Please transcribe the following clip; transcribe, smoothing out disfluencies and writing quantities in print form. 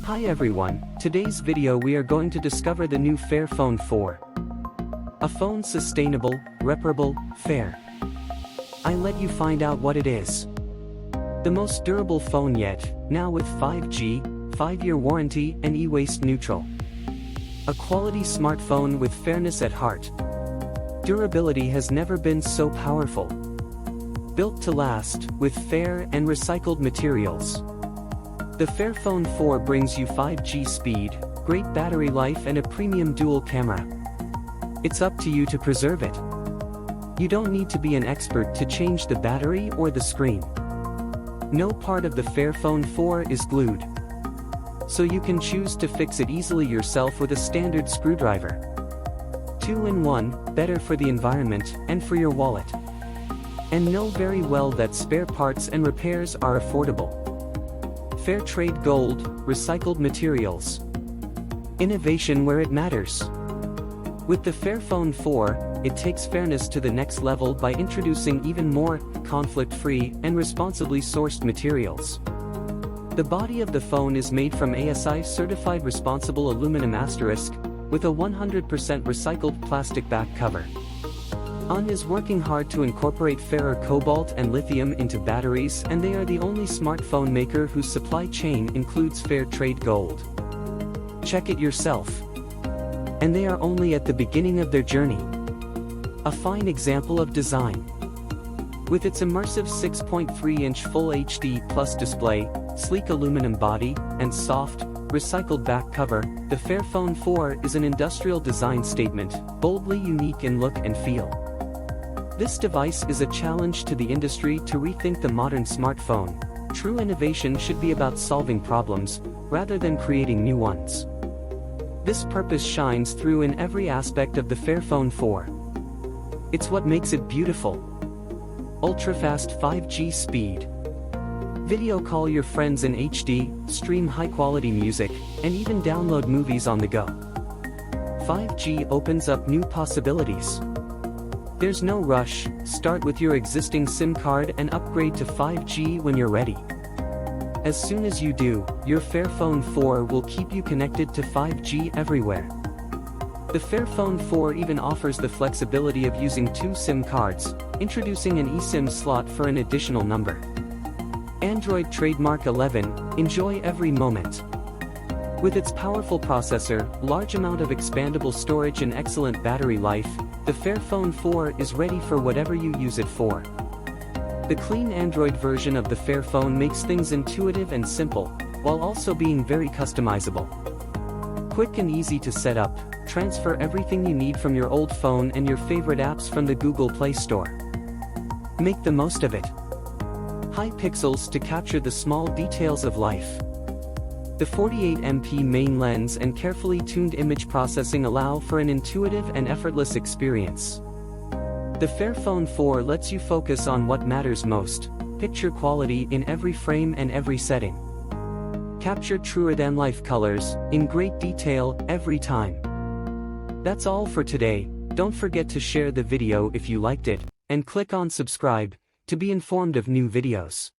Hi everyone, today's video we are going to discover the new Fairphone 4. A phone sustainable, reparable, fair. I let you find out what it is. The most durable phone yet, now with 5G, 5-year warranty and e-waste neutral. A quality smartphone with fairness at heart. Durability has never been so powerful. Built to last, with fair and recycled materials. The Fairphone 4 brings you 5G speed, great battery life and a premium dual camera. It's up to you to preserve it. You don't need to be an expert to change the battery or the screen. No part of the Fairphone 4 is glued. So you can choose to fix it easily yourself with a standard screwdriver. 2-in-1, better for the environment and for your wallet. And know very well that spare parts and repairs are affordable. Fair trade gold, recycled materials. Innovation where it matters. With the Fairphone 4, it takes fairness to the next level by introducing even more conflict-free and responsibly sourced materials. The body of the phone is made from ASI certified responsible aluminum asterisk, with a 100% recycled plastic back cover. On is working hard to incorporate fairer cobalt and lithium into batteries, and they are the only smartphone maker whose supply chain includes fair trade gold. Check it yourself. And they are only at the beginning of their journey. A fine example of design. With its immersive 6.3-inch Full HD Plus display, sleek aluminum body, and soft, recycled back cover, the Fairphone 4 is an industrial design statement, boldly unique in look and feel. This device is a challenge to the industry to rethink the modern smartphone. True innovation should be about solving problems, rather than creating new ones. This purpose shines through in every aspect of the Fairphone 4. It's what makes it beautiful. Ultra-fast 5G speed. Video call your friends in HD, stream high-quality music, and even download movies on the go. 5G opens up new possibilities. There's no rush, start with your existing SIM card and upgrade to 5G when you're ready. As soon as you do, your Fairphone 4 will keep you connected to 5G everywhere. The Fairphone 4 even offers the flexibility of using 2 SIM cards, introducing an eSIM slot for an additional number. Android trademark 11, enjoy every moment. With its powerful processor, large amount of expandable storage and excellent battery life, the Fairphone 4 is ready for whatever you use it for. The clean Android version of the Fairphone makes things intuitive and simple, while also being very customizable. Quick and easy to set up, transfer everything you need from your old phone and your favorite apps from the Google Play Store. Make the most of it. High pixels to capture the small details of life. The 48MP main lens and carefully tuned image processing allow for an intuitive and effortless experience. The Fairphone 4 lets you focus on what matters most, picture quality in every frame and every setting. Capture truer-than-life colors, in great detail, every time. That's all for today. Don't forget to share the video if you liked it, and click on subscribe, to be informed of new videos.